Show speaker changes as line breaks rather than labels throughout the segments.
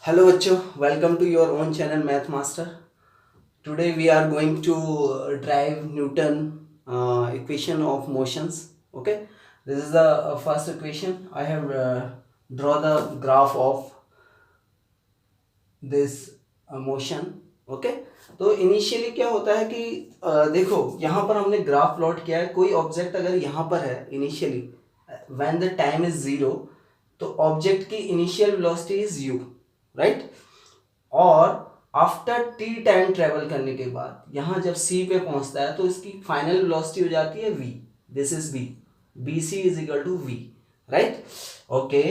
Hello बच्चों, welcome to your own channel Math Master. Today we are going to drive Newton equation of motions. Okay, this is the first equation. I have draw the graph of this motion. Okay, तो initially क्या होता है कि देखो यहाँ पर हमने graph plot किया है. कोई ऑब्जेक्ट अगर यहाँ पर है initially when the time is zero, तो ऑब्जेक्ट की initial velocity is you, right. और आफ्टर टी टाइम ट्रेवल करने के बाद यहाँ जब सी पे पहुंचता है तो इसकी फाइनल वेलोसिटी हो जाती है V. This is B. B C is equal to V, right. Okay,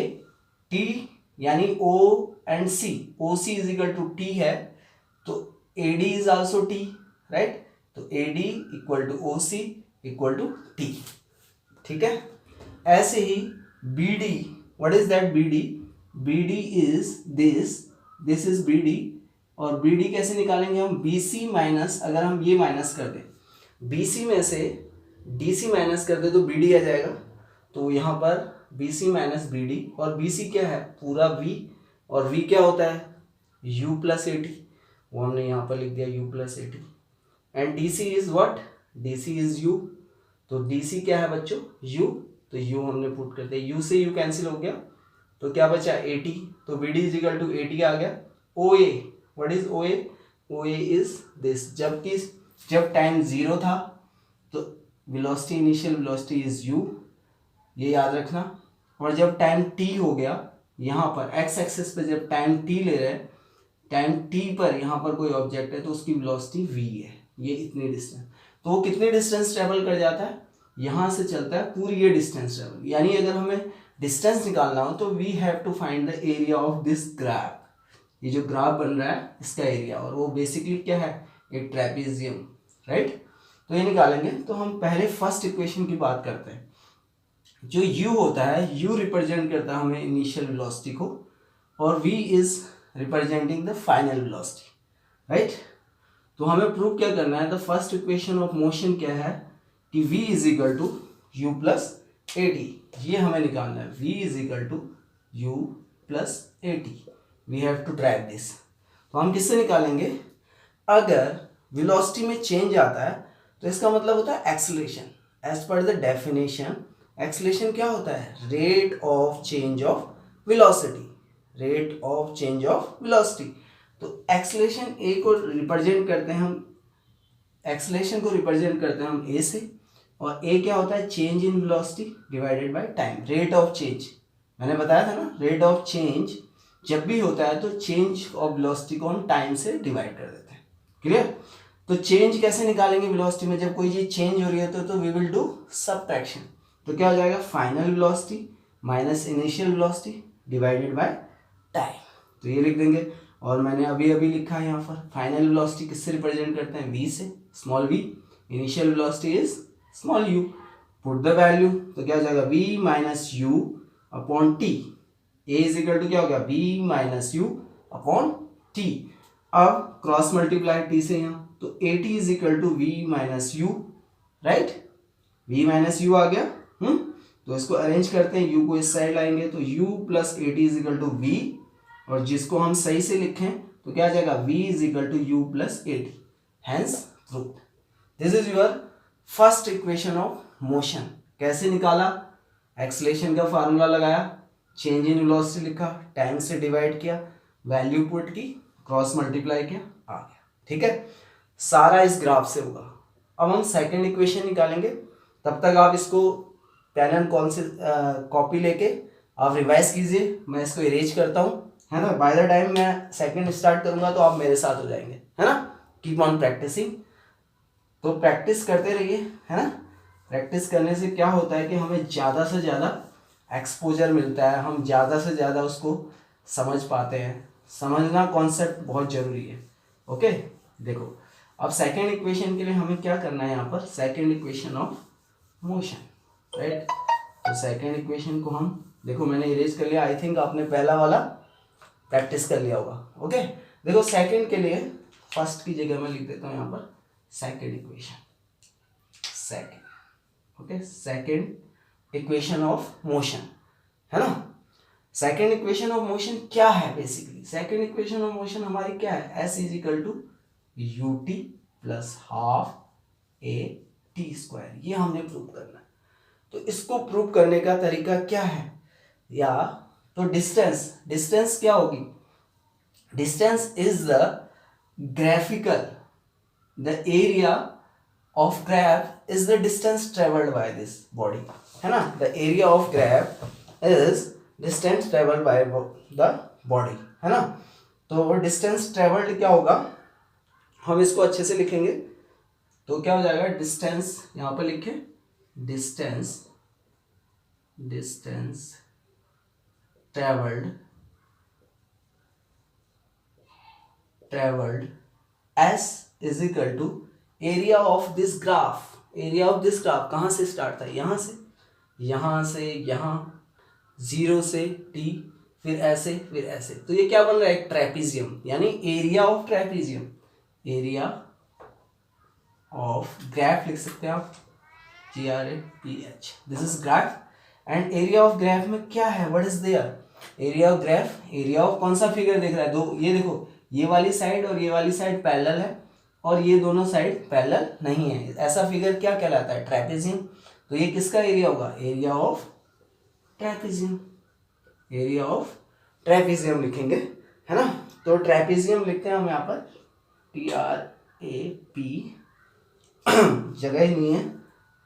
T यानी O and C, O C is equal to T है, तो A D is also T, right. तो A D equal to O C equal to T. ठीक है. ऐसे ही B D, what is that B D? B D is this is B D. और B D कैसे निकालेंगे हम? B C minus, अगर हम ये माइनस कर दें, बी सी में से डी सी माइनस कर दे तो बी डी आ जाएगा. तो यहाँ पर B C minus B D, और बी सी क्या है? पूरा वी. और वी क्या होता है? U plus a t. वो हमने यहाँ पर लिख दिया u plus a t. And D C is what? D C is u. तो डी सी क्या है बच्चों? यू. तो यू हमने पुट कर दिया, यू से यू कैंसिल हो गया, तो क्या बचा? A T. तो B D is equal to A T आ गया. O A, what is O A? O A is this. जबकि जब टाइम जीरो था तो velocity, initial velocity is U, ये याद रखना. और जब टाइम टी हो गया, यहाँ पर एक्स एक्सिस पे जब टाइम टी ले रहे हैं, टाइम टी पर यहाँ पर कोई ऑब्जेक्ट है तो उसकी वेलोसिटी वी है. ये इतनी डिस्टेंस, तो वो कितने डिस्टेंस ट्रेवल कर जाता है? यहाँ से चलता है पूरी ये डिस्टेंस ट्रेवल. यानी अगर हमें डिस्टेंस निकालना हो तो we have to find the area of this graph. ये जो ग्राफ बन रहा है इसका एरिया, और वो बेसिकली क्या है? एक ट्रेपेजियम, राइट. तो ये निकालेंगे. तो हम पहले फर्स्ट इक्वेशन की बात करते हैं. जो u होता है, u रिप्रेजेंट करता है हमें इनिशियल वेलोसिटी को, और v is representing the final velocity, right. तो हमें प्रूव क्या करना है? The first equation of motion क्या है कि v is equal to u plus a t. ये हमें निकालना है. v is equal to u plus a t. We have to drive this. तो हम किससे निकालेंगे? अगर वेलोसिटी में चेंज आता है तो इसका मतलब होता है acceleration. As per the definition, acceleration क्या होता है? Rate of change of velocity. Rate of change of velocity. तो एक्सेलरेशन ए को रिप्रेजेंट करते हैं हम, एक्सेलरेशन को रिप्रेजेंट करते हैं हम ए से, और ए क्या होता है? Change in velocity divided by time. Rate of change मैंने बताया था ना, रेट ऑफ चेंज जब भी होता है तो चेंज ऑफ वेलोसिटी को हम टाइम से डिवाइड कर देते हैं. क्लियर? तो चेंज कैसे निकालेंगे वेलोसिटी में? जब कोई चीज चेंज हो रही है तो वी विल डू सबट्रैक्शन. तो क्या हो जाएगा? Final velocity minus initial velocity divided by time. तो ये लिख देंगे. और मैंने अभी अभी लिखा है यहाँ पर फाइनल वेलोसिटी किससे रिप्रेजेंट करते हैं? v से, small v. Initial velocity is small u. Put the value. तो क्या हो जाएगा? v minus you upon T. a is equal to क्या हो गया? v minus you upon T. अब क्रॉस मल्टीप्लाई टी से यहाँ, तो A T is equal to V minus U, right. v minus U आ गया. तो इसको अरेंज करते हैं, u को इस साइड लाएंगे तो u plus a T is equal to v, और जिसको हम सही से लिखें तो क्या आ जाएगा? v is equal to u plus a t. Hence proved. This is your first equation of motion. कैसे निकाला? एक्सेलरेशन का फार्मूला लगाया, चेंज इन वेलोसिटी लिखा, टाइम से डिवाइड किया, वैल्यू पुट की, क्रॉस मल्टीप्लाई किया, आ गया. ठीक है. सारा इस ग्राफ से होगा. अब हम सेकंड इक्वेशन निकालेंगे. तब तक आप इसको पेन एंड कॉल से कॉपी लेके आप रिवाइज कीजिए. मैं इसको इरेज करता हूँ, है ना. बाय द टाइम मैं सेकंड स्टार्ट करूंगा तो आप मेरे साथ हो जाएंगे, है ना. Keep on practising. तो प्रैक्टिस करते रहिए, है ना. प्रैक्टिस करने से क्या होता है कि हमें ज़्यादा से ज़्यादा एक्सपोजर मिलता है, हम ज़्यादा से ज़्यादा उसको समझ पाते हैं. समझना कॉन्सेप्ट बहुत ज़रूरी है. ओके. देखो अब सेकेंड इक्वेशन के लिए हमें क्या करना है? यहाँ पर second equation of motion, right. तो सेकेंड इक्वेशन को हम, देखो मैंने इरेज कर लिया. आई थिंक आपने पहला वाला प्रैक्टिस कर लिया होगा. ओके. देखो सेकेंड के लिए फर्स्ट की जगह मैं लिख देता हूँ यहाँ पर second equation. Second, okay. Second equation of motion, है ना. सेकेंड इक्वेशन ऑफ मोशन क्या है? Basically second equation of motion हमारी क्या है, s is equal to U T plus half A T square, ये हमने प्रूव करना है। तो इसको प्रूव करने का तरीका क्या है, या तो डिस्टेंस क्या होगी, distance is the graphical, the area of graph is the distance travelled by this body, है ना, the area of graph is distance travelled by the body, है ना। तो डिस्टेंस ट्रेवल्ड क्या होगा, हम इसको अच्छे से लिखेंगे तो क्या हो जाएगा, डिस्टेंस यहां पर लिखे, distance travelled s is equal to area of this graph, area of this graph कहाँ से स्टार्ट था, यहाँ से यहाँ, 0 से t, फिर ऐसे फिर ऐसे, तो ये क्या बन रहा है, एक ट्रेपीजियम, यानी area of trapezium, area of graph लिख सकते हैं आप, GRAPH, this is graph. And area of graph में क्या है, what is there, area of graph, area of कौन सा फिगर दिख रहा है, दो, ये देखो, ये वाली साइड और ये वाली साइड पैरेलल है और ये दोनों साइड पैरेलल नहीं है, ऐसा फिगर क्या कहलाता है, ट्रेपीजियम। तो ये किसका एरिया होगा, area of trapezium, area of trapezium लिखेंगे, है ना। तो ट्रेपीजियम लिखते हैं हम यहाँ पर TRAP, जगह ही नहीं है,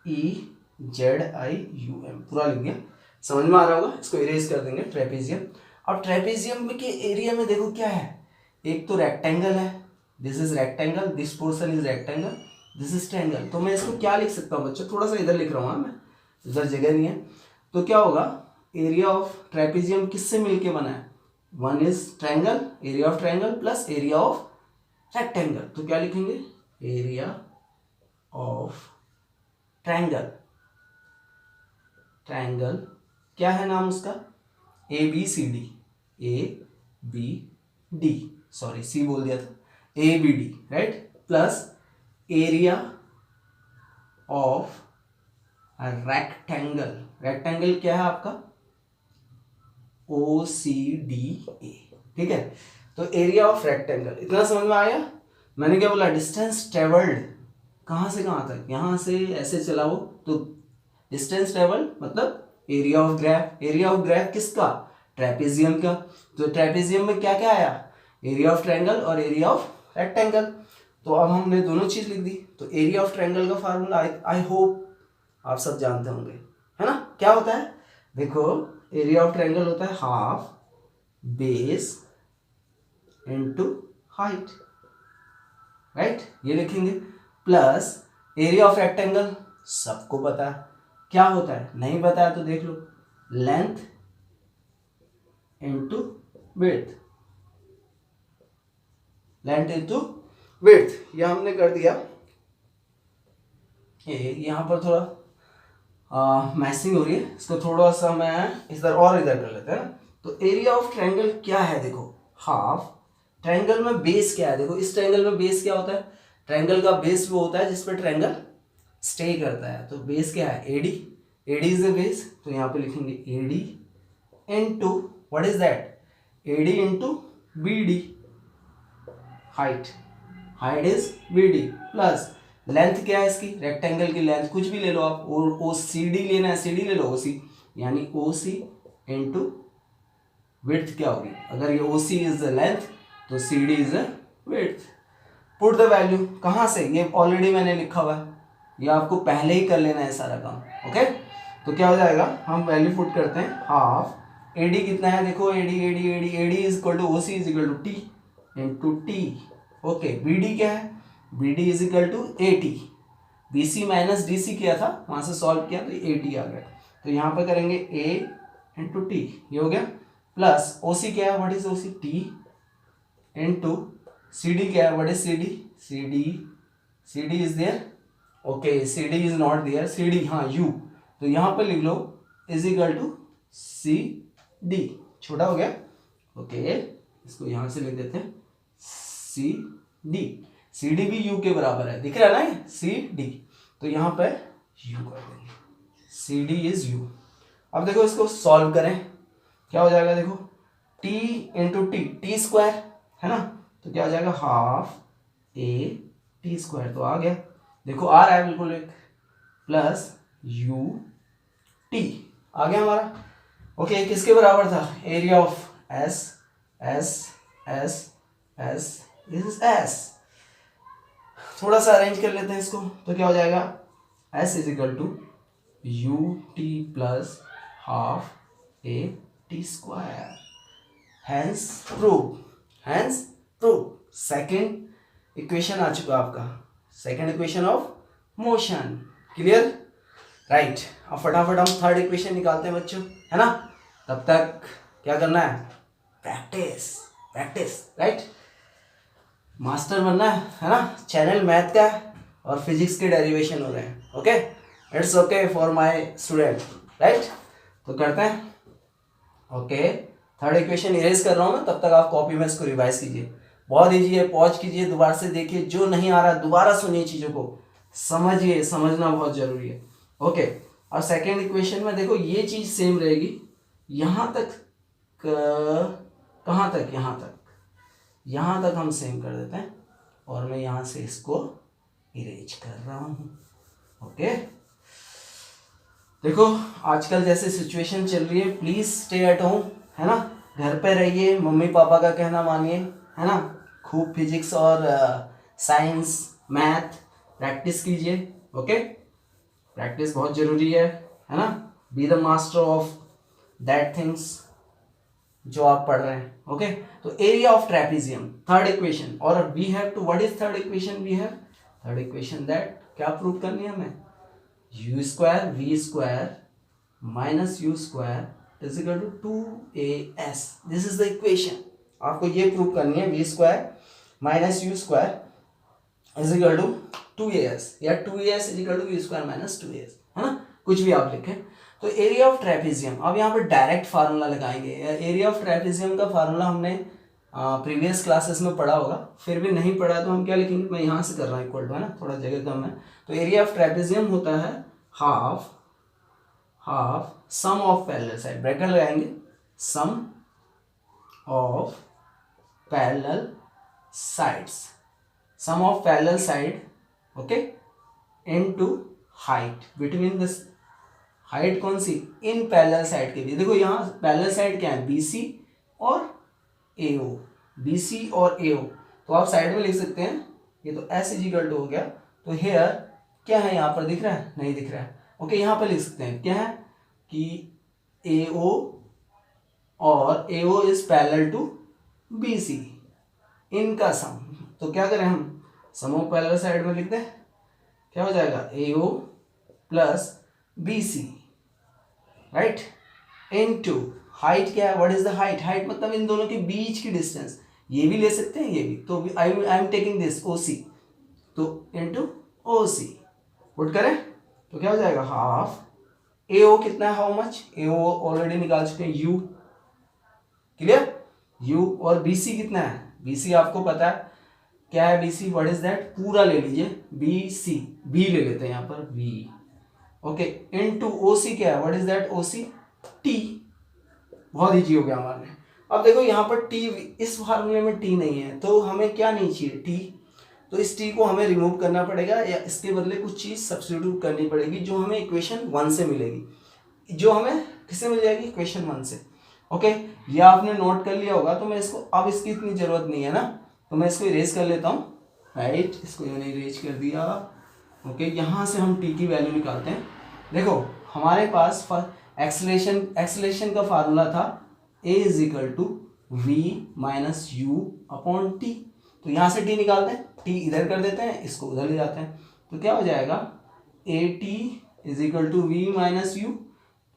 EZIUM, पूरा लिख दिया, समझ में आ रहा होगा, इसको इरेज कर देंगे, ट्रेपीजियम। अब ट्रेपीजियम के एरिया में देखो क्या है, एक तो रेक्टेंगल है, this is rectangle, this portion is rectangle, this is triangle. तो मैं इसको क्या लिख सकता हूँ बच्चों, थोड़ा सा इधर लिख रहा हूँ मैं, इधर जगह नहीं है, तो क्या होगा, एरिया ऑफ ट्रेपीजियम किससे मिलके बना है, one is triangle, area of triangle plus area of rectangle, तो क्या लिखेंगे, एरिया ऑफ ट्रायंगल, ट्रायंगल क्या है नाम उसका, ABCD, ABD, सॉरी सी बोल दिया था, ABD, right, plus area of rectangle, rectangle क्या है आपका, OCDA, ठीक है। तो एरिया ऑफ रेक्टेंगल, इतना समझ में आया। मैंने क्या बोला, डिस्टेंस ट्रेवल्ड कहाँ से कहाँ तक, यहाँ से ऐसे चला वो, तो डिस्टेंस ट्रेवल्ड मतलब area of graph, area of graph किसका, ट्रेपीजियम का। तो ट्रेपीजियम में क्या क्या आया, एरिया ऑफ ट्रायंगल और एरिया ऑफ रेक्टेंगल। तो अब हमने दोनों चीज लिख दी। तो एरिया ऑफ ट्रायंगल का फार्मूला आई होप आप सब जानते होंगे, है ना। क्या होता है, देखो एरिया ऑफ ट्रायंगल होता है half base into height, right, ये लिखेंगे, प्लस एरिया ऑफ रेक्टेंगल सबको पता है क्या होता है, नहीं पता है तो देख लो, length into width, length into width, यह हमने कर दिया। यहाँ पर थोड़ा मैसिंग हो रही है, इसको थोड़ा सा मैं इधर और इधर कर लेते हैं ना। तो एरिया ऑफ ट्रायंगल क्या है, देखो हाफ, ट्रायंगल में बेस क्या है, देखो इस ट्रायंगल में बेस क्या होता है, ट्रायंगल का बेस वो होता है जिस पर ट्रायंगल स्टे करता है। तो बेस क्या है, AD, AD is the base, तो यहाँ पे लिखेंगे AD into what is that, AD into BD, height, height is BD, plus length क्या है इसकी, रेक्टेंगल की लेंथ कुछ भी ले लो आप, और OCD लेना है, CD ले लो OC, यानी OC इनटू विड्थ क्या होगी, अगर ये OC इज द लेंथ तो CD is the width. Put the value, कहाँ से, ये ऑलरेडी मैंने लिखा हुआ है, ये आपको पहले ही कर लेना है सारा काम, ओके। तो क्या हो जाएगा, हम वैल्यू पुट करते हैं, हाफ AD कितना है, देखो AD is equal to OC is equal to T into T, okay. BD क्या है, BD is equal to AT, BC minus DC किया था, वहां से सॉल्व किया तो AT आ गया। तो यहाँ पर करेंगे A इंटू T, ये हो गया, प्लस OC क्या है, what is OC, T into CD क्या है, what is CD, CD is there, okay, CD is not there, CD हाँ U, तो यहाँ पर लिख लो इज इक्वल टू CD, छोटा हो गया, ओके, इसको यहाँ से लिख देते हैं CD भी U के बराबर है, दिख रहा है ना ये CD, तो यहाँ पर U कर देंगे, CD इज U। अब देखो इसको सॉल्व करें, क्या हो जाएगा, देखो T into T, T square है ना, तो क्या हो जाएगा हाफ ए टी स्क्वायर, तो आ गया, देखो आ रहा है बिल्कुल एक, प्लस यू टी आ गया हमारा। ओके, किसके बराबर था, area of S S S S, this is S. थोड़ा सा अरेंज कर लेते हैं इसको, तो क्या हो जाएगा, S is equal to U T plus half A T square, hence prove, hence prove. Second equation आ चुका आपका, second equation of motion, clear, right. अब फटाफट हम थर्ड इक्वेशन निकालते हैं बच्चों, है ना, तब तक क्या करना है, प्रैक्टिस प्रैक्टिस, राइट, मास्टर बनना है ना, चैनल मैथ का और फिजिक्स के डेरिवेशन हो रहे हैं, okay, it's okay for my student, right. तो करते हैं, ओके, थर्ड इक्वेशन इरेज कर रहा हूँ मैं, तब तक आप कॉपी में इसको रिवाइज कीजिए, बहुत ईजी है, पॉज कीजिए, दोबारा से देखिए, जो नहीं आ रहा दोबारा सुनिए, चीज़ों को समझिए, समझना बहुत जरूरी है, ओके। और सेकेंड इक्वेशन में देखो ये चीज़ सेम रहेगी, यहाँ तक कहाँ तक, यहाँ तक हम सेम कर देते हैं, और मैं यहाँ से इसको इरेज कर रहा हूँ, ओके। देखो आजकल जैसे सिचुएशन चल रही है, प्लीज़ स्टे एट होम, है ना, घर पे रहिए, मम्मी पापा का कहना मानिए, है ना, खूब फिजिक्स और साइंस मैथ प्रैक्टिस कीजिए, ओके, प्रैक्टिस बहुत ज़रूरी है ना, be the master of that things जो आप पढ़ रहे हैं, ओके। तो area of trapezium, third equation, और we have to, what is third equation, we have third equation that क्या प्रूव करनी है हमें, U square V square minus you square is equal to 2as, this is the equation, आपको ये prove करनी है, we square minus you square is equal to 2as, या 2as is equal to v square minus 2as, है ना, कुछ भी आप लिखें। तो एरिया ऑफ ट्रेपेजियम, अब यहाँ पर डायरेक्ट फार्मूला लगाएंगे, एरिया ऑफ ट्रेपेजियम का फार्मूला हमने प्रीवियस क्लासेस में पढ़ा होगा, फिर भी नहीं पढ़ा तो हम क्या लिखेंगे, मैं यहाँ से कर रहा हूँ इक्वल टू, है ना, थोड़ा जगह कम है, तो एरिया ऑफ ट्रेपेजियम होता है half sum of parallel side, bracket लगाएंगे, sum of parallel sides, sum of parallel side, okay, into height between this, height कौन सी, इन पैरेलल साइड के लिए, देखो यहाँ पैरेलल साइड क्या है, BC और AO, BC और AO, तो आप साइड में लिख सकते हैं, ये तो S इज इक्वल टू हो गया, तो हेयर क्या है, यहाँ पर दिख रहा है, नहीं दिख रहा है, ओके, यहाँ पर लिख सकते हैं क्या है कि AO और AO is parallel to BC, इनका सम, तो क्या करें हम, सम ऑफ पैरेलल साइड में लिख दें, क्या हो जाएगा, AO plus BC, right, into height क्या है, what is the height, height मतलब इन दोनों के बीच की डिस्टेंस, ये भी ले सकते हैं ये भी, तो I am taking this OC, तो इनटू OC पुट करें, तो क्या हो जाएगा, हाफ AO कितना है, हाउ मच, AO ऑलरेडी निकाल चुके हैं, U, क्लियर, U, और BC कितना है, BC आपको पता है क्या है, BC व्हाट इज दैट, पूरा ले लीजिए, BC, B ले लेते हैं यहाँ पर B, ओके, इनटू OC क्या है, what is that, OC T, बहुत ईजी हो गया हमारे लिए। अब देखो यहाँ पर T, इस फार्मूले में T नहीं है, तो हमें क्या नहीं चाहिए, T, तो इस T को हमें रिमूव करना पड़ेगा, या इसके बदले कुछ चीज़ सब्स्टिट्यूट करनी पड़ेगी, जो हमें इक्वेशन 1 से मिलेगी, जो हमें किससे मिल जाएगी, इक्वेशन 1 से, ओके। ये आपने नोट कर लिया होगा, तो मैं इसको, अब इसकी इतनी ज़रूरत नहीं है ना, तो मैं इसको इरेज कर लेता हूँ, राइट, इसको मैंने इरेज कर दिया, ओके। यहाँ से हम T की वैल्यू निकालते हैं, देखो हमारे पास एक्सेलरेशन का फार्मूला था A is equal to V minus you upon T, तो यहाँ से T निकालते हैं, T इधर कर देते हैं, इसको उधर ले जाते हैं, तो क्या हो जाएगा, AT is equal to V minus u,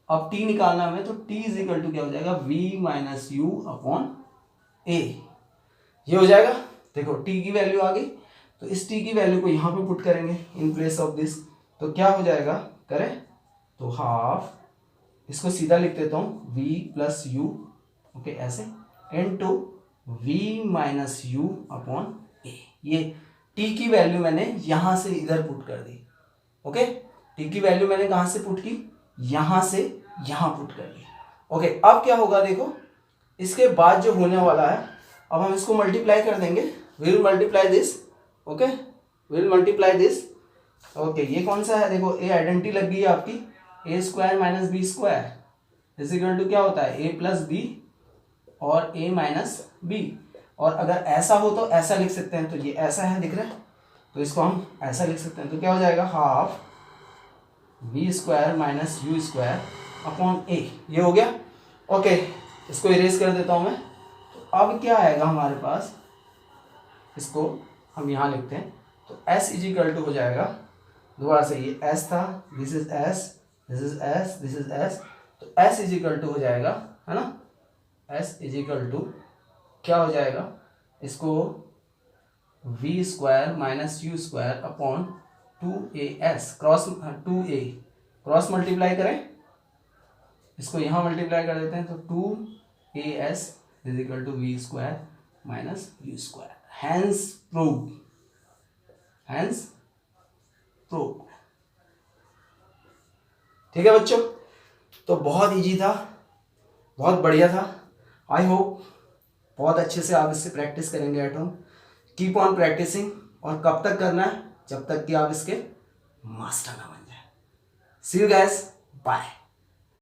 अब T निकालना हमें, तो T इज इक्वल टू क्या हो जाएगा, V minus you upon A, ये हो जाएगा, देखो T की वैल्यू आ गई, तो इस T की वैल्यू को यहाँ पे पुट करेंगे इन प्लेस ऑफ दिस, तो क्या हो जाएगा, करें, तो हाफ, इसको सीधा लिख देता हूँ, V प्लस यू, ओके, ऐसे, into V minus you upon A, ये T की वैल्यू मैंने यहाँ से इधर पुट कर दी, ओके, T की वैल्यू मैंने कहाँ से पुट की, यहाँ से यहाँ पुट कर दी, ओके। अब क्या होगा देखो, इसके बाद जो होने वाला है, अब हम इसको मल्टीप्लाई कर देंगे, will multiply this, okay, will multiply this, okay. ये कौन सा है, देखो ए आइडेंटिटी लग गई है आपकी, A square minus B square is equal to क्या होता है, ए प्लस बी और ए माइनस बी। और अगर ऐसा हो तो ऐसा लिख सकते हैं, तो ये ऐसा है, दिख रहा है, तो इसको हम ऐसा लिख सकते हैं, तो क्या हो जाएगा, half B square minus you square upon A, ये हो गया, ओके। इसको इरेज कर देता हूँ मैं। तो अब क्या आएगा हमारे पास, इसको हम यहाँ लिखते हैं, तो s इज इक्वल टू हो जाएगा, दोबारा से ये s था, this is s, this is s, this is s, तो s इज इक्वल टू हो जाएगा, है ना, s इज इक्वल टू क्या हो जाएगा, इसको v square minus you square upon 2as cross 2a cross multiply करें, इसको यहाँ मल्टीप्लाई कर देते हैं, तो 2as is equal to v square minus you square, hence prove, hence prove. ठीक है बच्चों, तो बहुत इजी था, बहुत बढ़िया था। आई होप बहुत अच्छे से आप इससे प्रैक्टिस करेंगे at home. Keep on practising, और कब तक करना है, जब तक कि आप इसके मास्टर ना बन जाए। सी यू गाइस, बाय।